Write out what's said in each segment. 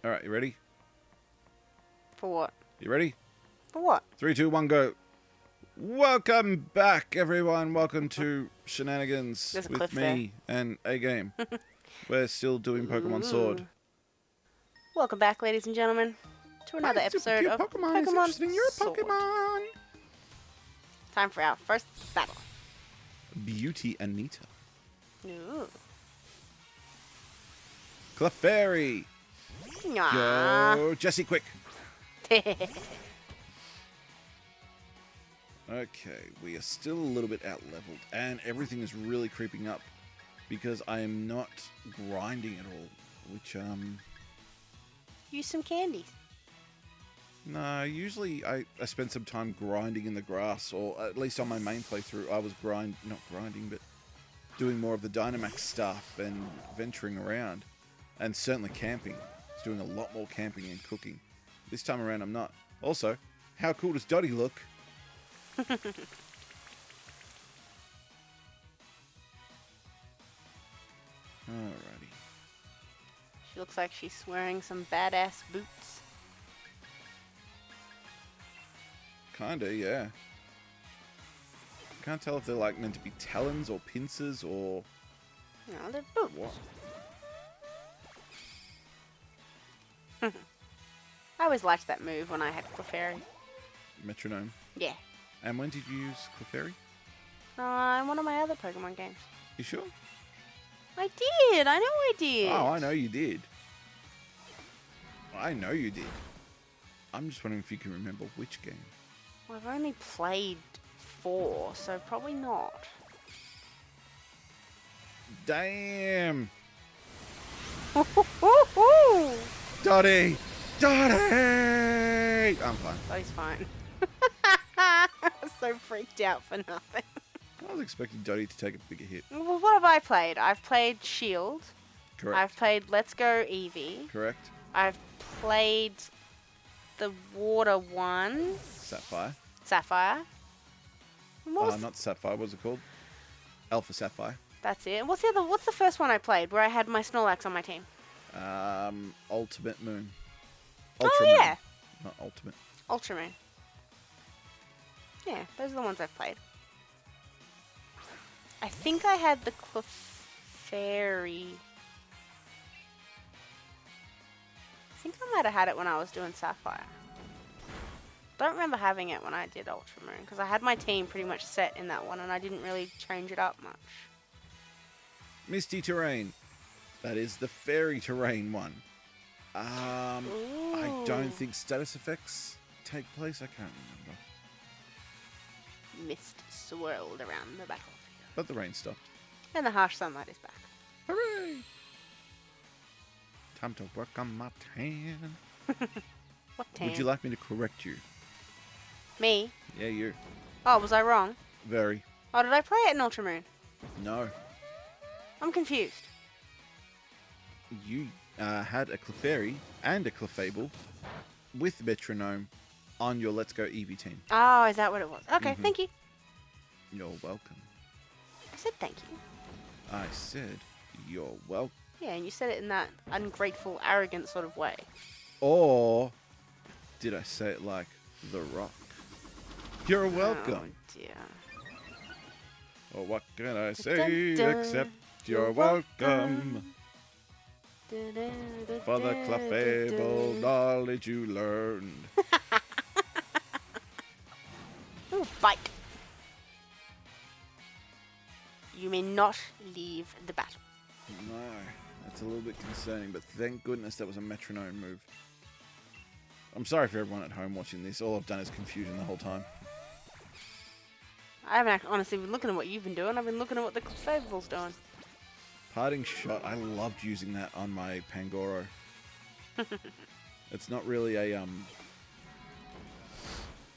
Alright, you ready? For what? You ready? For what? 3, 2, 1, go. Welcome back, everyone. Welcome to Shenanigans There's a with cliff me and A Game. We're still doing Pokemon Sword. Ooh. Welcome back, ladies and gentlemen, to another Hi, super episode cute of Pokemon is Pokemon interesting. You're a Sword. Pokemon. Time for our first battle. Beauty Anita. Ooh. Clefairy. Nyah. Go, Jesse, quick. Okay, we are still a little bit out-leveled, and everything is really creeping up because I am not grinding at all, which, Use some candy. no, usually I spend some time grinding in the grass, or at least on my main playthrough, I was not grinding, but doing more of the Dynamax stuff and venturing around, and certainly camping. I was doing a lot more camping and cooking. This time around, I'm not. Also, how cool does Dottie look? Alrighty. She looks like she's wearing some badass boots. Kinda, yeah. Can't tell if they're like meant to be talons or pincers or No, they're boots. what. I always liked that move when I had Clefairy. Metronome. Yeah. And when did you use Clefairy? In one of my other Pokemon games. You sure? I did. I know I did. Oh, I know you did. I know you did. I'm just wondering if you can remember which game. Well, I've only played 4, so probably not. Damn! Woo-hoo-hoo-hoo! Dottie! Dottie! I'm fine. Oh, he's fine. So freaked out for nothing. I was expecting Dottie to take a bigger hit. Well, what have I played? I've played Shield. Correct. I've played Let's Go Eevee. Correct. I've played the water one. Sapphire. Sapphire. And what was Not Sapphire, what's it called? Alpha Sapphire. That's it. What's the first one I played where I had my Snorlax on my team? Ultimate Moon. Oh, Moon. yeah. Not Ultimate. Ultramoon. Yeah, those are the ones I've played. I think I had the Clefairy. I think I might have had it when I was doing Sapphire. Don't remember having it when I did Ultramoon, because I had my team pretty much set in that one and I didn't really change it up much. Misty Terrain. That is the fairy terrain one. I don't think status effects take place. I can't remember. Mist swirled around the battlefield. But the rain stopped. And the harsh sunlight is back. Hooray! Time to work on my tan. What tan? Would you like me to correct you? Me? Yeah, you. Oh, was I wrong? Very. Oh, did I play it in Ultramoon? No. I'm confused. You had a Clefairy and a Clefable with Metronome on your Let's Go Eevee team. Oh, is that what it was? Okay, thank you. You're welcome. I said thank you. I said you're welcome. Yeah, and you said it in that ungrateful, arrogant sort of way. Or did I say it like The Rock? You're welcome. Oh, dear. Or what can I say Dun, dun. except you're welcome for the Clefable knowledge you learned. Ooh, bite. You may not leave the battle. No, that's a little bit concerning, but thank goodness that was a metronome move. I'm sorry for everyone at home watching this. All I've done is confusion the whole time. I haven't honestly been looking at what you've been doing. I've been looking at what the Clefable's doing. Parting shot, I loved using that on my Pangoro. It's not really a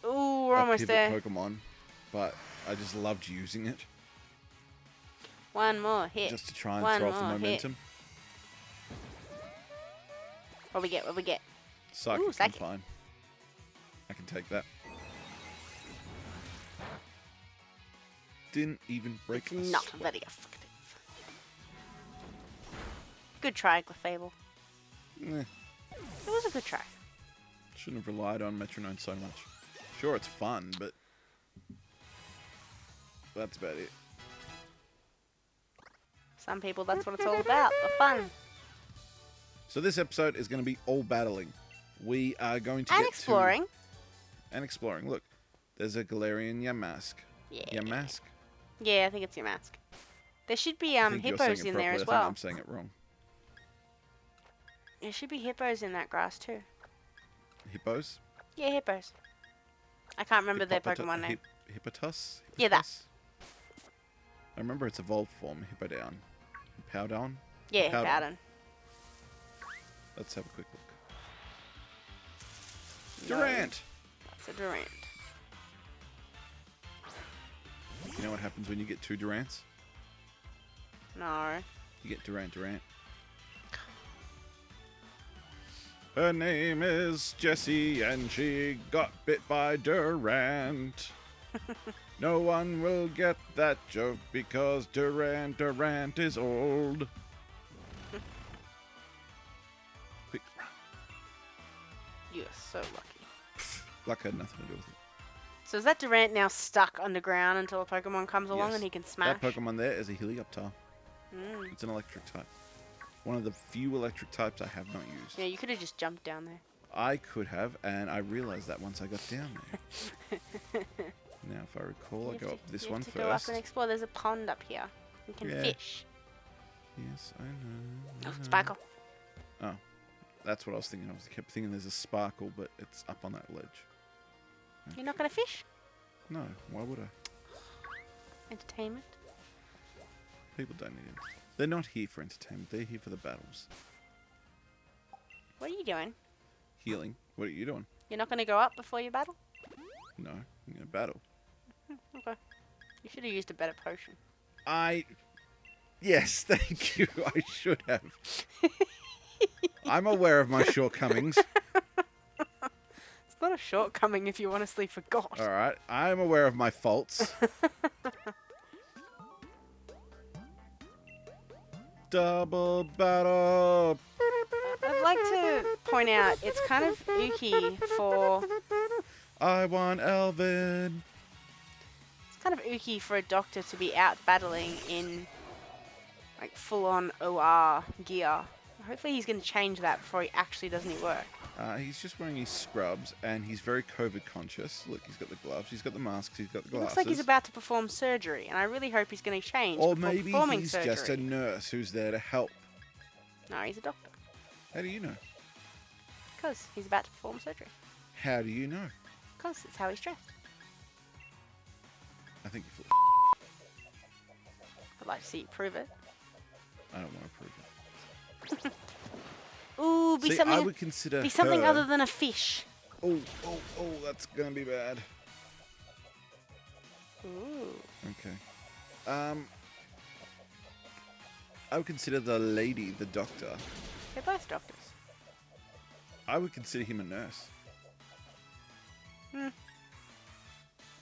Ooh, we're almost pivot there. Pokemon, but I just loved using it One more hit. just to try and One throw off the more hit. momentum. What we get? What we get? Psychic, Ooh, I'm psychic. fine. I can take that. Didn't even break It's a not sweat. very effective. Good try, Clefable. Eh. It was a good try. Shouldn't have relied on Metronome so much. Sure, it's fun, but that's about it. Some people, that's what it's all about. The fun. So this episode is going to be all battling. We are going to And get exploring. And exploring. Look, there's a Galarian Yamask. Yeah. Yamask? Yeah, I think it's your mask. There should be I think you're saying hippos it in there properly. as I think well. I'm saying it wrong. There should be hippos in that grass too. Hippos? Yeah, hippos. I can't remember their Pokemon name. Hippotus? Yeah, that. I remember its evolved form, Hippowdon. Hippowdon? Yeah, Hippowdon. Hippowdon. Let's have a quick look. No, Durant! That's a Durant. You know what happens when you get two Durants? No. You get Durant. Her name is Jessie, and she got bit by Durant. No one will get that joke because Durant is old. Quick run. You're so lucky. Luck had nothing to do with it. So is that Durant now stuck underground until a Pokemon comes along Yes. and he can smash? That Pokemon there is a Helioptile. Mm. It's an electric type. One of the few electric types I have not used. Yeah, you could have just jumped down there. I could have, and I realized that once I got down there. Now, if I recall, I go up this one first. Go up and explore. There's a pond up here. You can fish. Yes, I know. Oh, sparkle. Oh, that's what I was thinking. I kept thinking there's a sparkle, but it's up on that ledge. Okay. You're not going to fish? No, why would I? Entertainment? People don't need it. They're not here for entertainment. They're here for the battles. What are you doing? Healing. What are you doing? You're not going to go up before you battle? No, I'm going to battle. Okay. You should have used a better potion. Yes, thank you. I should have. I'm aware of my shortcomings. It's not a shortcoming if you honestly forgot. Alright, I'm aware of my faults. Double battle! I'd like to point out it's kind of ooky for... I want Elvin! It's kind of ooky for a doctor to be out battling in like full-on OR gear. Hopefully he's going to change that before he actually does any work. He's just wearing his scrubs, and he's very COVID conscious. Look, he's got the gloves, he's got the masks, he's got the It glasses. looks like he's about to perform surgery, and I really hope he's going to change Or before maybe performing he's surgery. just a nurse who's there to help. No, he's a doctor. How do you know? Because he's about to perform surgery. How do you know? Because it's how he's dressed. I think you I'd like to see you prove it. I don't want to prove it. Ooh, be See, something. I would consider be something her- other than a fish. Oh, that's gonna be bad. Ooh. Okay. I would consider the lady the doctor. They're both doctors. I would consider him a nurse. Hmm.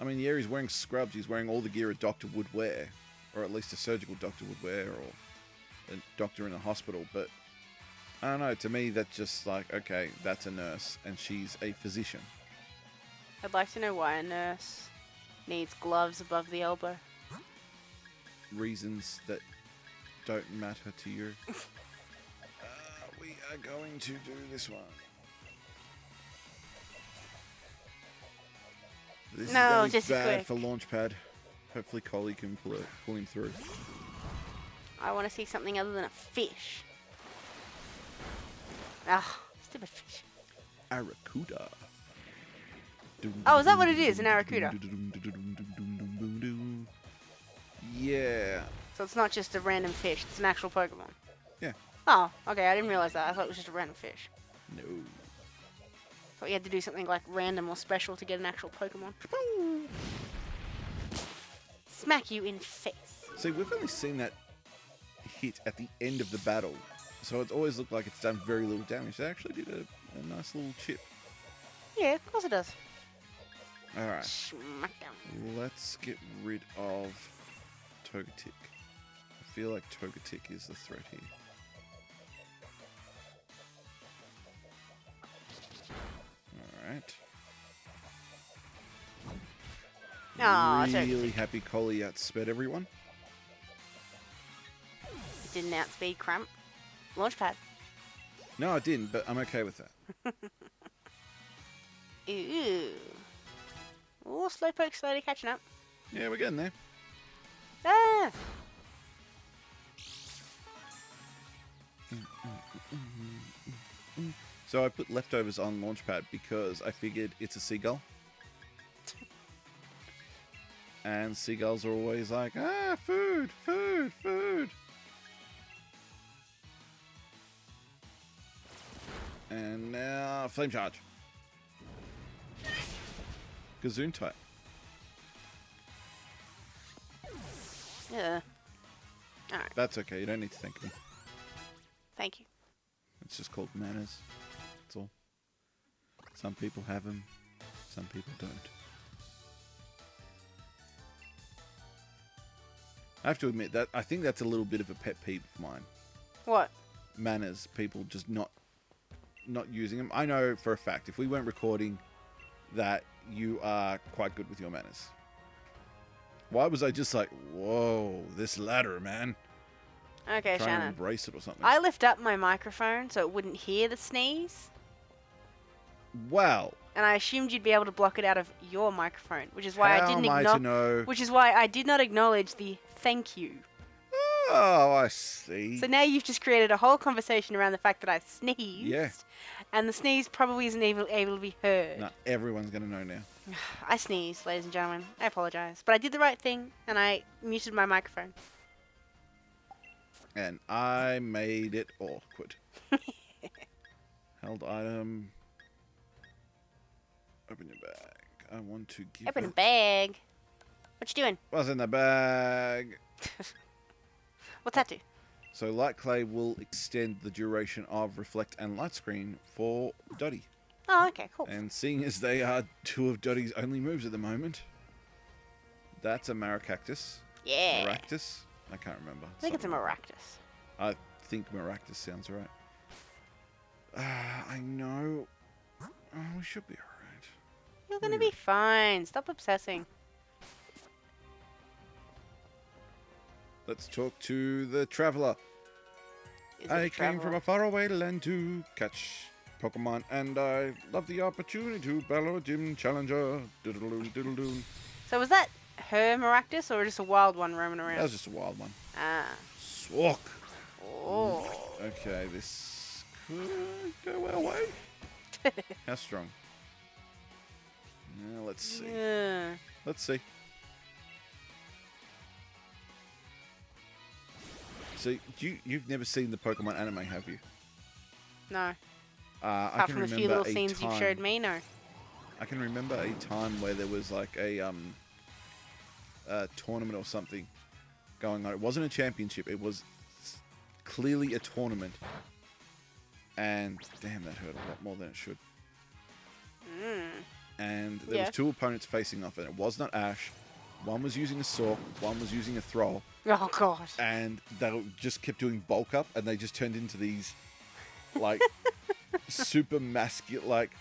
I mean, yeah, he's wearing scrubs. He's wearing all the gear a doctor would wear. Or at least a surgical doctor would wear. Or a doctor in a hospital. But, I don't know. To me, that's just like, okay, that's a nurse. And she's a physician. I'd like to know why a nurse needs gloves above the elbow. Reasons that don't matter to you. We are going to do this one. This is No, gonna be just bad quick. for Launchpad. Hopefully Collie can pull him through. I want to see something other than a fish. Ah, stupid fish. Aracuda. Oh, is that what it is, an Aracuda? Yeah. So it's not just a random fish, it's an actual Pokemon. Yeah. Oh, okay, I didn't realize that. I thought it was just a random fish. No. Thought you had to do something like random or special to get an actual Pokemon. Smack you in face. See, we've only seen that hit at the end of the battle, so it's always looked like it's done very little damage. They actually did a nice little chip. Yeah, of course it does. Alright, Smackdown. let's get rid of Togetic. I feel like Togetic is the threat here. Alright. Oh, Really happy Collie outsped everyone. It didn't outspeed Cramp. Launchpad. No, I didn't, but I'm okay with that. Ooh. Oh, Slowpoke slowly catching up. Yeah, we're getting there. Ah! So I put leftovers on Launchpad because I figured it's a seagull. And seagulls are always like, food, food, food. And now, Flame Charge. Gazoon type. Yeah. Alright. That's okay, you don't need to thank me. Thank you. It's just called manners. That's all. Some people have them, some people don't. I have to admit that I think that's a little bit of a pet peeve of mine. What? Manners, people just not using them. I know for a fact if we weren't recording that you are quite good with your manners. Why was I just like, whoa, this ladder, man? Okay, Trying to Shannon. embrace it or something. I lift up my microphone so it wouldn't hear the sneeze. Wow. And I assumed you'd be able to block it out of your microphone, which is why How I didn't am I to know? Which is why I did not acknowledge the thank you. Oh, I see. So now you've just created a whole conversation around the fact that I sneezed. Yeah. And the sneeze probably isn't able to be heard. No, everyone's going to know now. I sneezed, ladies and gentlemen. I apologize. But I did the right thing, and I muted my microphone. And I made it awkward. Held item. Open your bag. I want to give Open a it... bag. What you doing? What's in the bag? What's that do? So Light Clay will extend the duration of Reflect and Light Screen for Dottie. Oh, okay, cool. And seeing as they are two of Dottie's only moves at the moment, that's a Maracactus. Yeah. Maractus? I can't remember. I think it's a Maractus. I think Maractus sounds right. I know. Oh, we should be alright. You're gonna be fine. Stop obsessing. Let's talk to the Traveler. I came from a faraway land to catch Pokemon, and I love the opportunity to battle a gym challenger. Diddle-doon, diddle-doon. So was that her Maractus or just a wild one roaming around? That was just a wild one. Ah. Swok. Oh. Okay, this could go our way. How strong? Now, let's see. Yeah. Let's see. So, you've never seen the Pokemon anime, have you? No. I Apart can from a few remember little scenes you've showed me, no. I can remember a time where there was like a tournament or something going on. It wasn't a championship. It was clearly a tournament. And damn, that hurt a lot more than it should. And there was two opponents facing off, and it was not Ash. One was using a Sork, one was using a Thrall. Oh, God. And they just kept doing bulk up, and they just turned into these, like, super masculine, like...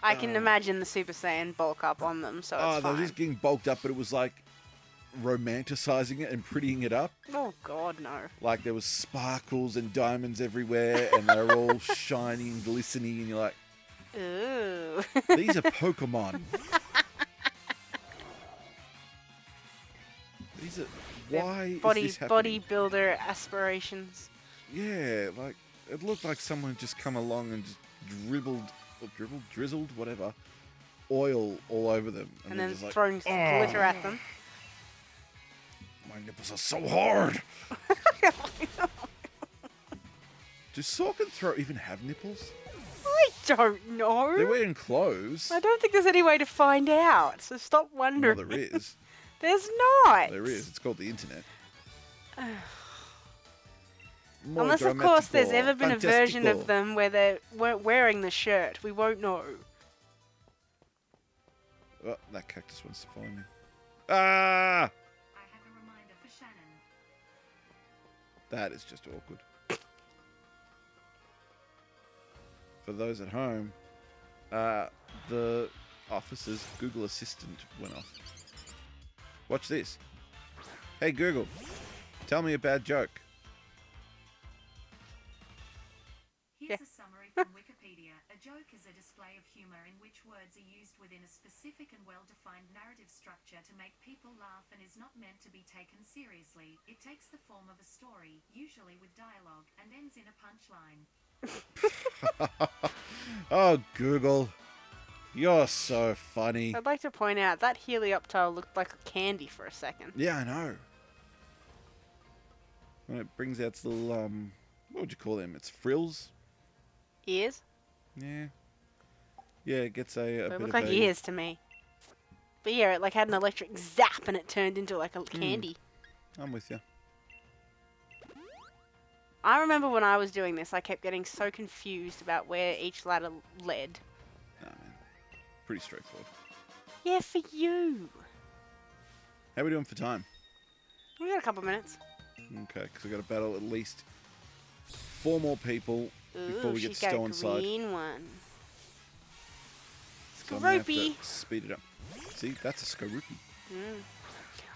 I can imagine the Super Saiyan bulk up on them, so it's they fine. were just getting bulked up, but it was like romanticizing it and prettying it up. Oh, God, no. Like there was sparkles and diamonds everywhere, and they were all shiny and glistening, and you're like, ooh. these are Pokemon. These are... Why is this happening? Bodybuilder aspirations. Yeah, like, it looked like someone just come along and just drizzled, whatever, oil all over them. And then just like, thrown glitter at them. My nipples are so hard. Do Sork and Throw even have nipples? I don't know. They're wearing clothes. I don't think there's any way to find out, so stop wondering. Well, there is. There's not. There is. It's called the internet. Unless, of course, there's ever been a version of them where they weren't wearing the shirt. We won't know. Oh, that cactus wants to follow me. Ah! I have a reminder for Shannon. That is just awkward. For those at home, The officer's Google Assistant went off. Watch this. Hey Google, tell me a bad joke. Here's a summary from Wikipedia. A joke is a display of humor in which words are used within a specific and well-defined narrative structure to make people laugh and is not meant to be taken seriously. It takes the form of a story, usually with dialogue, and ends in a punchline. Oh, Google. You're so funny. I'd like to point out that Helioptile looked like a candy for a second. Yeah, I know. When it brings out its little, what would you call them? Its frills? Ears? Yeah. Yeah, it gets a They bit look of like a... ears to me. But yeah, it like had an electric zap and it turned into like a candy. I'm with you. I remember when I was doing this, I kept getting so confused about where each ladder led. Nah, man. Pretty straightforward. Yeah, for you. How are we doing for time? We got a couple minutes. Okay, because we've got to battle at least 4 more people before Ooh, we get she's got Stow a inside. green one. So I'm gonna have to Skoropy. speed it up. See, that's a Skoropy.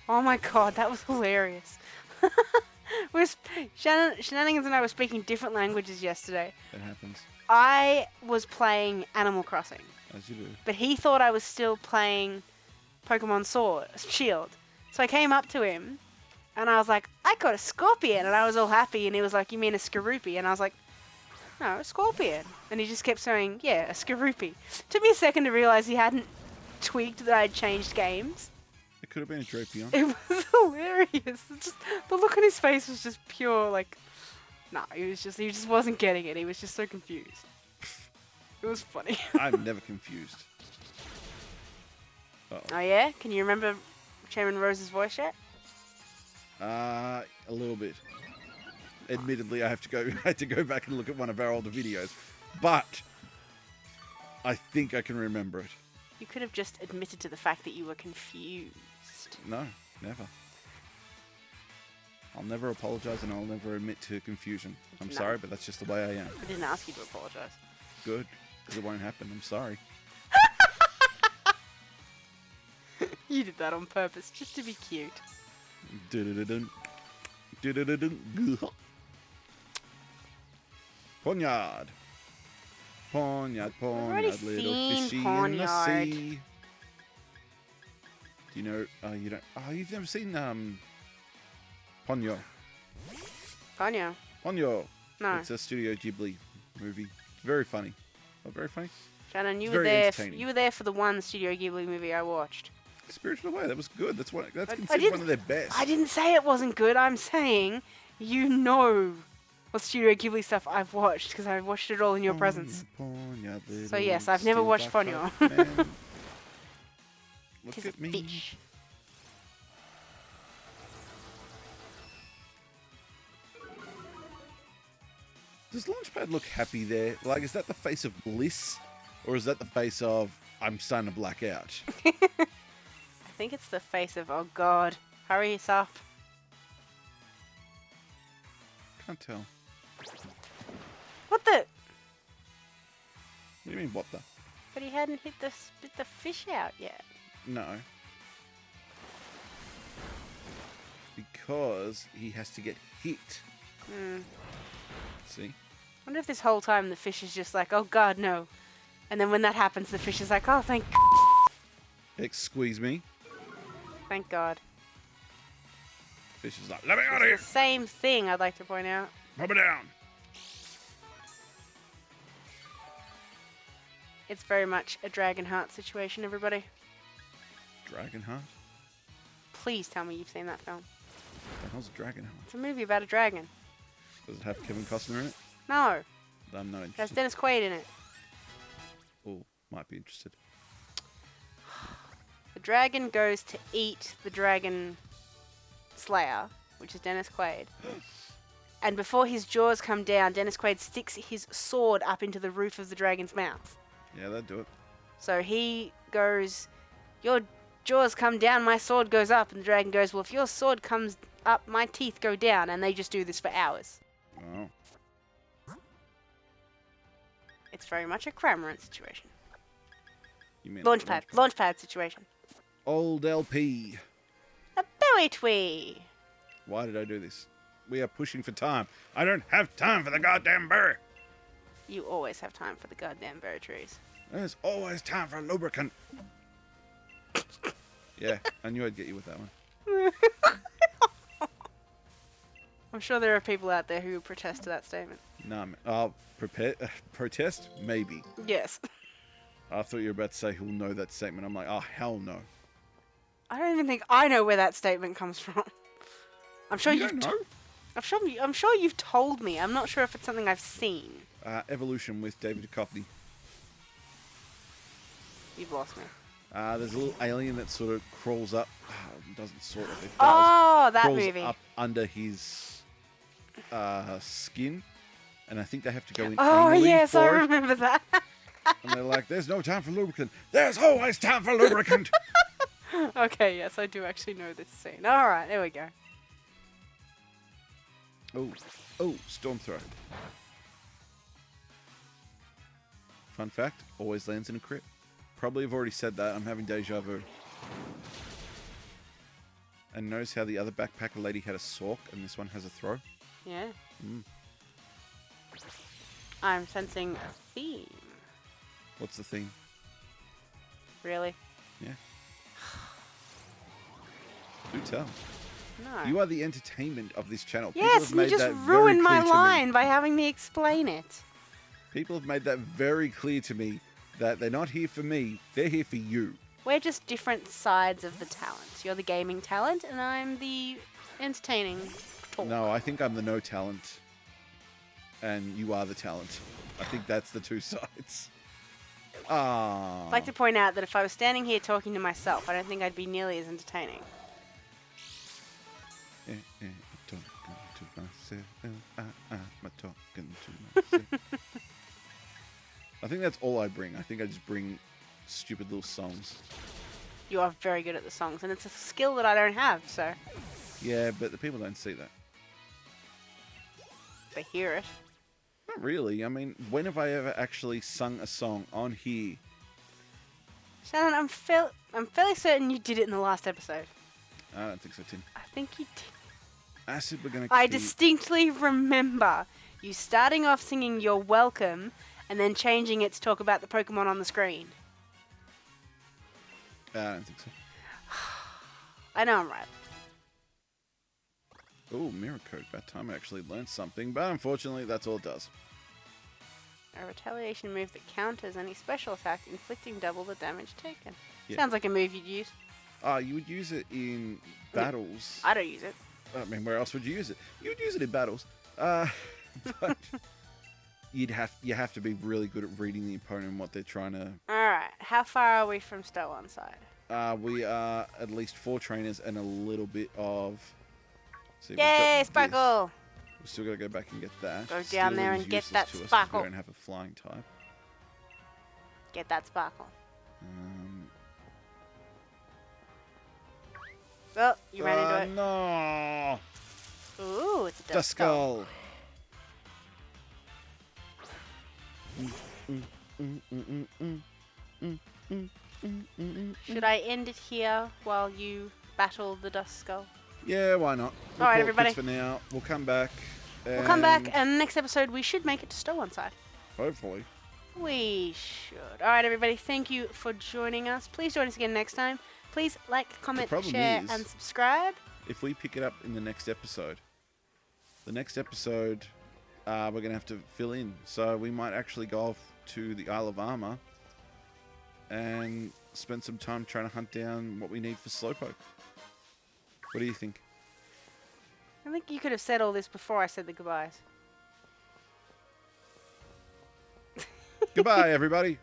Oh my god, that was hilarious. Shananigans and I were speaking different languages yesterday. That happens, I was playing Animal Crossing, as you do. but he thought I was still playing Pokemon Shield. So I came up to him, and I was like, I got a Scorpion, and I was all happy, and he was like, you mean a Skorupi? And I was like, no, a Scorpion. And he just kept saying, yeah, a Skorupi. Took me a second to realise he hadn't twigged that I'd changed games. It could have been a Drapion. It was hilarious. The look on his face was just pure, like, nah, he just wasn't getting it. He was just so confused. It was funny. I'm never confused. Oh yeah? Can you remember Chairman Rose's voice yet? A little bit. Admittedly, I had to go back and look at one of our older videos, but I think I can remember it. You could have just admitted to the fact that you were confused. No, never. I'll never apologize and I'll never admit to confusion. I'm No. sorry, but that's just the way I am. I didn't ask you to apologise. Good, because it won't happen. I'm sorry. You did that on purpose, just to be cute. Du-du-du-dun. Du-du-du-dun. Poniard. Poniard, already poniard, little seen fishy in Poniard. the sea. Do you know, you don't, you've never seen, Ponyo. Ponyo. Ponyo. No. It's a Studio Ghibli movie. It's very funny. Not very funny? Shannon, you It's were very there. entertaining. You were there for the one Studio Ghibli movie I watched. Spirited Away, that was good. That's I considered one didn't- of their best. I didn't say it wasn't good. I'm saying you know what Studio Ghibli stuff I've watched because I watched it all in your presence. Ponyo, So little yes, I've never watched steel Ponyo. back man. Look Tis at a me. fish. Does Launchpad look happy there? Like, is that the face of bliss? Or is that the face of, I'm starting to black out? I think it's the face of, oh god, hurry us up. Can't tell. What the? What do you mean, what the? But he hadn't spit the fish out yet. No. Because he has to get hit. See? Wonder if this whole time the fish is just like, oh god, no. And then when that happens, the fish is like, oh, Squeeze me. thank god. Fish is like, let me out of here! It's the same thing, I'd like to point out. Put me down! It's very much a Dragon Heart situation, everybody. Dragonheart? Please tell me you've seen that film. What the hell's a Dragonheart? It's a movie about a dragon. Does it have Kevin Costner in it? No, I'm not it has interested. Dennis Quaid in it. Oh, might be interested. The dragon goes to eat the dragon slayer, which is Dennis Quaid. And before his jaws come down, Dennis Quaid sticks his sword up into the roof of the dragon's mouth. Yeah, that'd do it. So he goes, your jaws come down, my sword goes up. And the dragon goes, well, if your sword comes up, my teeth go down. And they just do this for hours. Oh. It's very much a Cramorant situation. You mean Launchpad situation. Old LP. A berry tree. Why did I do this? We are pushing for time. I don't have time for the goddamn berry. You always have time for the goddamn berry trees. There's always time for lubricant. Yeah, I knew I'd get you with that one. I'm sure there are people out there who protest to that statement. Nah, man. Oh, protest? Maybe. Yes. I thought you were about to say who'll know that statement. I'm like, oh, hell no. I don't even think I know where that statement comes from. I'm sure You you've don't know? I'm sure you've told me. I'm not sure if it's something I've seen. Evolution with David Duchovny. You've lost me. There's a little alien that sort of crawls up. Doesn't sort of. It does. Oh, that crawls movie. up under his skin. And I think they have to go in Oh, anally yes, for I it. remember that. And they're like, there's no time for lubricant. There's always time for lubricant. Okay, yes, I do actually know this scene. All right, there we go. Oh, Storm Throw. Fun fact, always lands in a crit. Probably have already said that. I'm having deja vu. And notice how the other backpacker lady had a Sork and this one has a throw? Yeah. Mm. I'm sensing a theme. What's the theme? Really? Yeah. Do tell. No. You are the entertainment of this channel. People Yes, have you made just that very ruined my clear to me. line by having me explain it. People have made that very clear to me that they're not here for me, they're here for you. We're just different sides of the talent. You're the gaming talent, and I'm the entertaining talk. No, I think I'm the no talent. And you are the talent. I think that's the two sides. Ah. I'd like to point out that if I was standing here talking to myself, I don't think I'd be nearly as entertaining. Talking to myself. I'm talking to myself. I think that's all I bring. I think I just bring stupid little songs. You are very good at the songs, and it's a skill that I don't have, so Yeah, but the people don't see that. they hear it. Not really. I mean, when have I ever actually sung a song on here? Shannon, I'm fairly certain you did it in the last episode. I don't think so, Tim. I think you did. Acid, we're going to I distinctly remember you starting off singing You're Welcome and then changing it to talk about the Pokemon on the screen. I don't think so. I know I'm right. Oh, Mirror Coat. That time I actually learned something, but unfortunately, that's all it does. A retaliation move that counters any special attack, inflicting double the damage taken. Yeah. Sounds like a move you'd use. You would use it in battles. I don't use it. I mean, where else would you use it? You would use it in battles. But you have to be really good at reading the opponent and what they're trying to... Alright, how far are we from Stow on side? We are at least 4 trainers and a little bit of... See, Yay, we've got Sparkle! this. We've still got to go back and get that. Go Steel down there is and get useless that to us 'cause Sparkle. We don't have a flying type. Get that Sparkle. Oh, you ran into it. No! Ooh, it's a Duskull. Should I end it here while you battle the Duskull? Yeah, why not? We'll Alright, call it everybody. quits for now. We'll come back. We'll come back, and next episode we should make it to Stow on side. Hopefully. We should. Alright, everybody, thank you for joining us. Please join us again next time. Please like, comment, problem share, is- and subscribe. If we pick it up in the next episode, we're going to have to fill in. So we might actually go off to the Isle of Armor and spend some time trying to hunt down what we need for Slowpoke. What do you think? I think you could have said all this before I said the goodbyes. Goodbye, everybody.